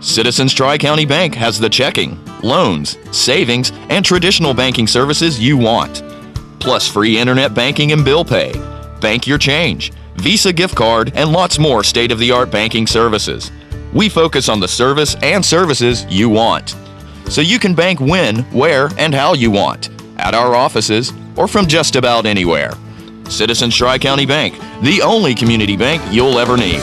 Citizens Tri-County Bank has the checking, loans, savings, and traditional banking services you want. Plus free internet banking and bill pay, bank your change, Visa gift card, and lots more state-of-the-art banking services. We focus on the service and services you want, so you can bank when, where, and how you want, at our offices or from just about anywhere. Citizens Tri-County Bank, the only community bank you'll ever need.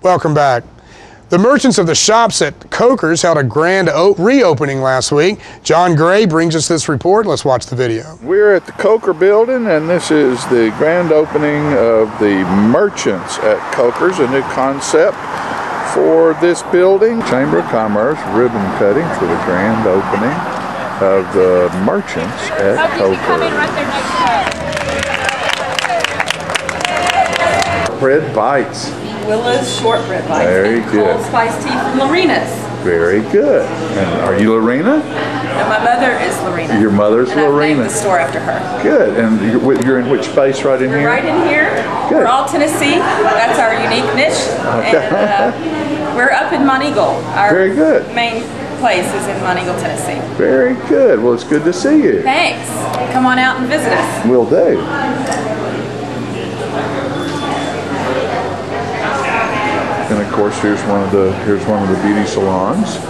Welcome back. The merchants of the shops at Coker's held a grand reopening last week. John Gray brings us this report. Let's watch the video. We're at the Coker building, and this is the grand opening of the merchants at Coker's, a new concept for this building. Chamber of Commerce ribbon cutting for the grand opening of the merchants at Coker. Bread bites. Willa's shortbread bites. Very good. Cold spiced tea from Lorena's. Very good. And are you Lorena? And my mother is Lorena. Your mother's and Lorena. I've named the store after her. Good. And you're in which space right in here? Right in here. Good. We're all Tennessee. That's our unique niche. Okay. And we're up in Monteagle. Our Very good. main place is in Monteagle, Tennessee. Very good. Well, it's good to see you. Thanks. Come on out and visit us. Will do. And of course, here's one of the beauty salons.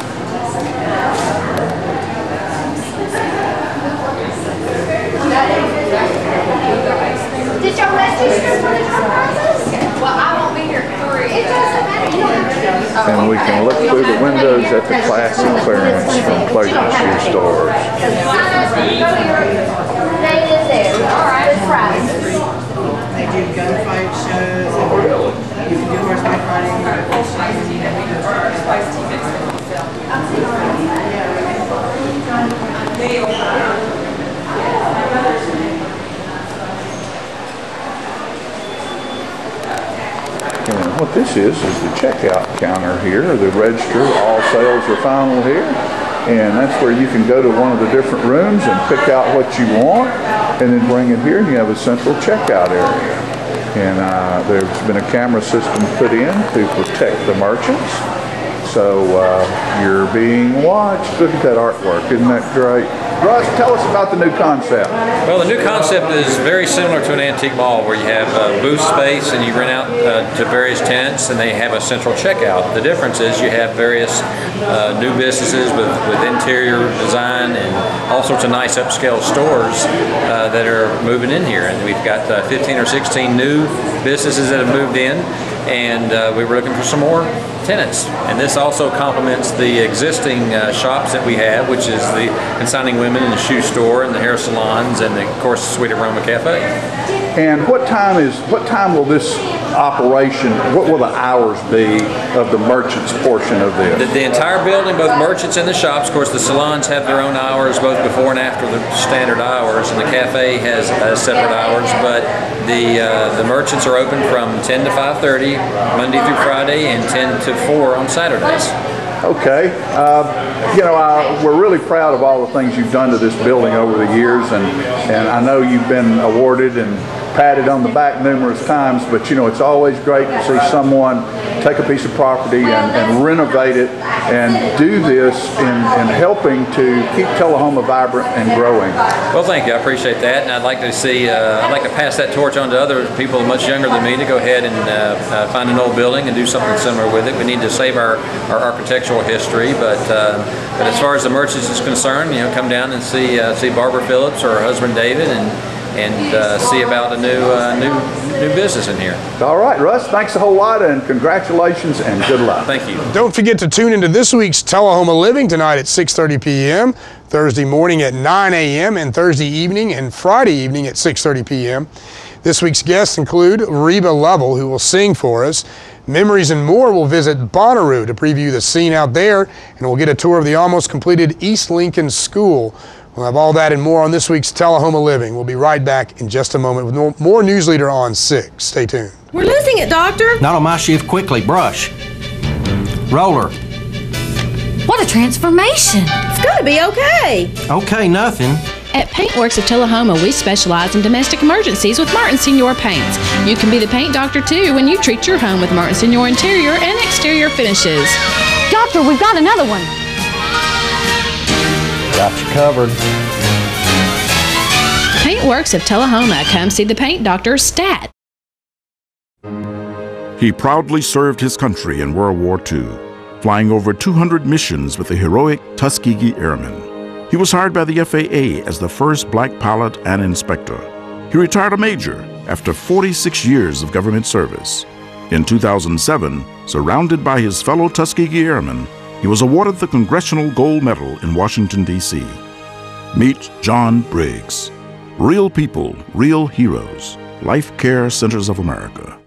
Did y'all register for the conferences? Well, I won't be here for 3. It doesn't matter. And we can look through the windows at the classic clearance from Pleasure Shoe stores. Name is there. All right, it's Friday. They do gunfight shows. You can do horseback riding. And what this is the checkout counter here, the register. All sales are final here. And that's where you can go to one of the different rooms and pick out what you want and then bring it here, and you have a central checkout area. And there's been a camera system put in to protect the merchants. So you're being watched. Look at that artwork. Isn't that great? Russ, tell us about the new concept. Well, the new concept is very similar to an antique mall where you have booth space and you rent out to various tenants and they have a central checkout. The difference is you have various new businesses with interior design and all sorts of nice upscale stores that are moving in here. And we've got 15 or 16 new businesses that have moved in, and we were looking for some more tenants. And this also complements the existing shops that we have, which is the Consigning Women and the shoe store and the hair salons and of course the Sweet Aroma Cafe. And what time will this operation, what will the hours be of the merchants portion of this? The entire building, both merchants and the shops, of course the salons have their own hours both before and after the standard hours, and the cafe has separate hours, but the merchants are open from 10 to 5:30 Monday through Friday and 10 to 4 on Saturdays. Okay. We're really proud of all the things you've done to this building over the years, and I know you've been awarded and patted on the back numerous times, but it's always great to see someone take a piece of property and renovate it and do this in helping to keep Tullahoma vibrant and growing. Well, thank you. I appreciate that, and I'd like to see, I'd like to pass that torch on to other people much younger than me to go ahead and find an old building and do something similar with it. We need to save our architectural history, but as far as the merchants is concerned, come down and see Barbara Phillips or her husband David and see about a new business in here. All right, Russ, thanks a whole lot, and congratulations and good luck. Thank you. Don't forget to tune into this week's Tullahoma Living tonight at 6:30 p.m., Thursday morning at 9 a.m., and Thursday evening and Friday evening at 6:30 p.m. This week's guests include Reba Lovell, who will sing for us. Memories and more will visit Bonnaroo to preview the scene out there, and we'll get a tour of the almost completed East Lincoln School. We'll have all that and more on this week's Tullahoma Living. We'll be right back in just a moment with more Newsleader on 6. Stay tuned. We're losing it, Doctor. Not on my shift. Quickly, brush. Roller. What a transformation. It's gotta be okay. Okay, nothing. At Paintworks of Tullahoma, we specialize in domestic emergencies with Martin Senior Paints. You can be the paint doctor too when you treat your home with Martin Senior interior and exterior finishes. Doctor, we've got another one. Got you covered. Paintworks of Tullahoma. Come see the paint doctor, Stat. He proudly served his country in World War II, flying over 200 missions with the heroic Tuskegee Airmen. He was hired by the FAA as the first black pilot and inspector. He retired a major after 46 years of government service. In 2007, surrounded by his fellow Tuskegee Airmen, he was awarded the Congressional Gold Medal in Washington, D.C. Meet John Briggs. Real people, real heroes. Life Care Centers of America.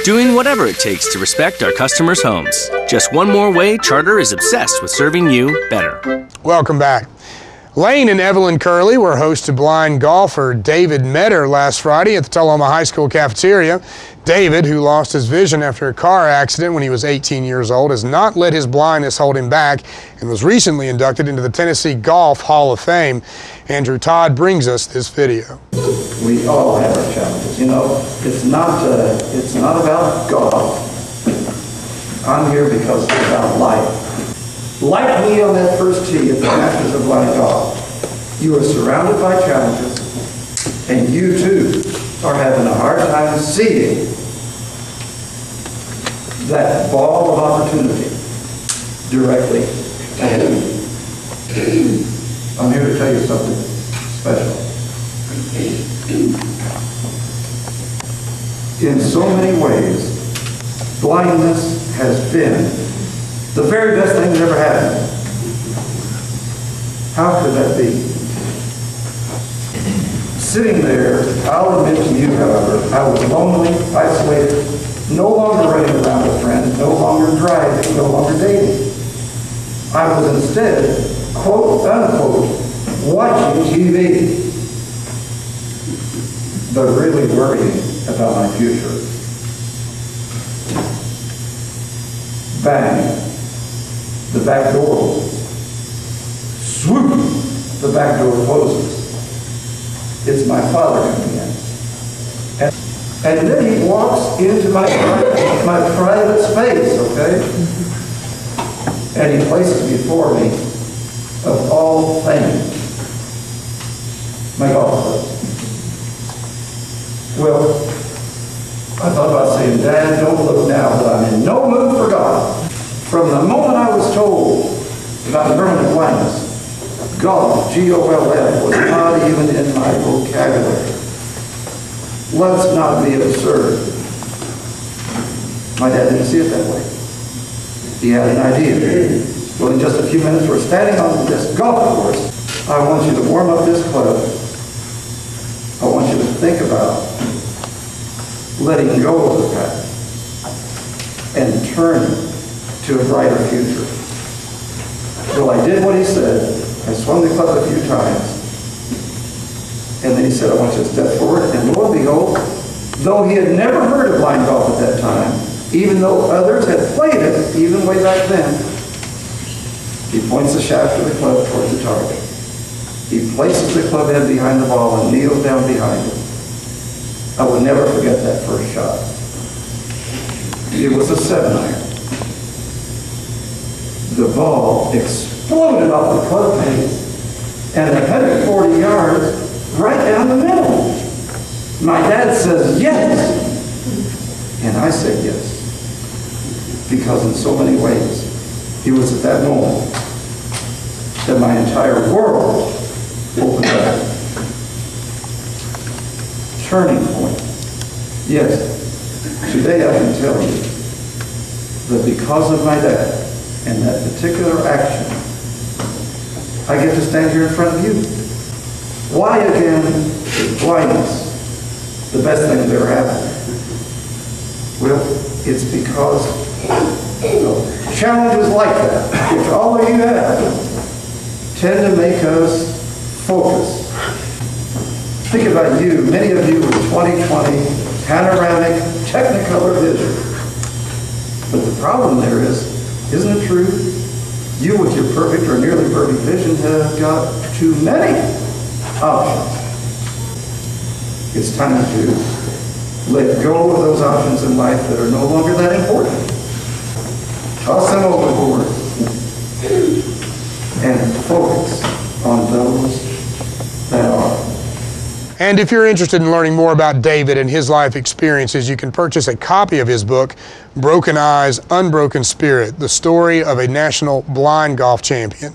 Doing whatever it takes to respect our customers' homes. Just one more way Charter is obsessed with serving you better. Welcome back. Lane and Evelyn Curley were hosts to blind golfer David Metter last Friday at the Tullahoma High School cafeteria. David, who lost his vision after a car accident when he was 18 years old, has not let his blindness hold him back and was recently inducted into the Tennessee Golf Hall of Fame. Andrew Todd brings us this video. We all have our challenges. You know, it's not about golf. I'm here because it's about life. Like me on that first tee at the Masters of Blind Golf, you are surrounded by challenges, and you too are having a hard time seeing that ball of opportunity directly ahead of you. I'm here to tell you something special. In so many ways, blindness has been the very best thing that ever happened. How could that be? Sitting there, I'll admit to you, however, I was lonely, isolated, no longer running around with friends, no longer driving, no longer dating. I was instead, quote, unquote, watching TV, but really worrying about my future. Bang. The back door opens. Swoop! The back door closes. It's my father coming in. And then he walks into my private space, okay? And he places before me, of all things, my golf clubs. Well, I thought about saying, Dad, don't look now, but I'm in no mood for golf. From the moment I was told about permanent blindness, golf, G-O-L-F, was not even in my vocabulary. Let's not be absurd. My dad didn't see it that way. He had an idea. Well, in just a few minutes, we're standing on this golf course. I want you to warm up this club. I want you to think about letting go of the past and turning to a brighter future. Well, I did what he said. I swung the club a few times. And then he said, I want you to step forward. And lo and behold, though he had never heard of blind golf at that time, even though others had played it, even way back then, he points the shaft of the club towards the target. He places the club head behind the ball and kneels down behind it. I will never forget that first shot. It was a 7-iron. The ball exploded off the club face and 140 yards right down the middle. My dad says yes. And I said yes. Because in so many ways, it was at that moment that my entire world opened up. Turning point. Yes, today I can tell you that because of my dad and that particular action, I get to stand here in front of you. Why again is blindness the best thing that ever happened? Well, it's because of challenges like that, which all of you have, tend to make us focus. Think about you, many of you with 20/20 panoramic Technicolor vision. But the problem there is, isn't it true? You with your perfect or nearly perfect vision have got too many options. It's time to let go of those options in life that are no longer that important. Toss them overboard and focus on those that are. And if you're interested in learning more about David and his life experiences, you can purchase a copy of his book, Broken Eyes, Unbroken Spirit, the story of a national blind golf champion.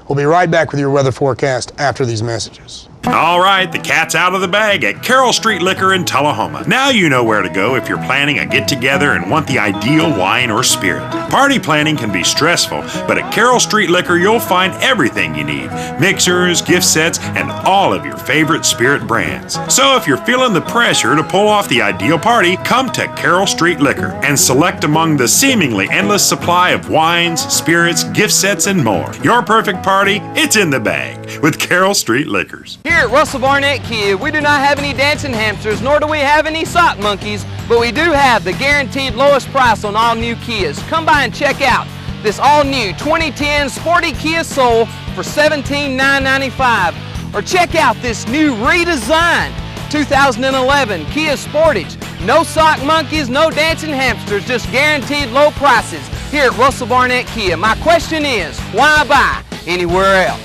We'll be right back with your weather forecast after these messages. All right, the cat's out of the bag at Carroll Street Liquor in Tullahoma. Now you know where to go if you're planning a get-together and want the ideal wine or spirit. Party planning can be stressful, but at Carroll Street Liquor you'll find everything you need. Mixers, gift sets, and all of your favorite spirit brands. So if you're feeling the pressure to pull off the ideal party, come to Carroll Street Liquor and select among the seemingly endless supply of wines, spirits, gift sets, and more. Your perfect party, it's in the bag with Carroll Street Liquors. Here at Russell Barnett Kia, we do not have any dancing hamsters, nor do we have any sock monkeys, but we do have the guaranteed lowest price on all new Kias. Come by and check out this all-new 2010 Sporty Kia Soul for $17,995. Or check out this new redesigned 2011 Kia Sportage. No sock monkeys, no dancing hamsters, just guaranteed low prices here at Russell Barnett Kia. My question is, why buy anywhere else?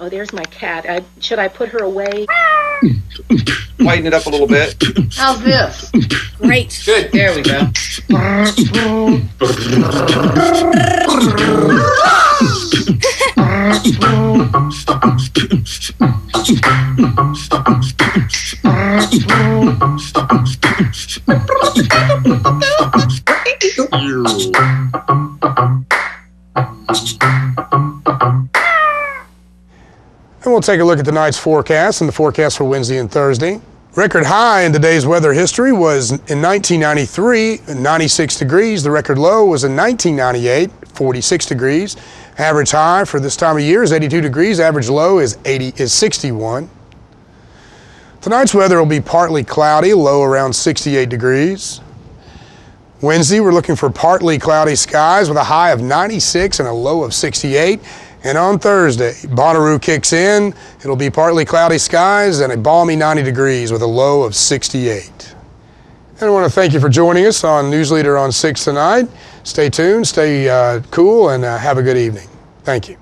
Oh, there's my cat. Should I put her away? Lighten it up a little bit. How's this? Great. Good. There we go. And we'll take a look at tonight's forecast and the forecast for Wednesday and Thursday. Record high in today's weather history was in 1993, 96 degrees. The record low was in 1998, 46 degrees. Average high for this time of year is 82 degrees. Average low is 61. Tonight's weather will be partly cloudy, low around 68 degrees. Wednesday, we're looking for partly cloudy skies with a high of 96 and a low of 68. And on Thursday, Bonnaroo kicks in. It'll be partly cloudy skies and a balmy 90 degrees with a low of 68. And I want to thank you for joining us on Newsleader on 6 tonight. Stay tuned, stay cool, and have a good evening. Thank you.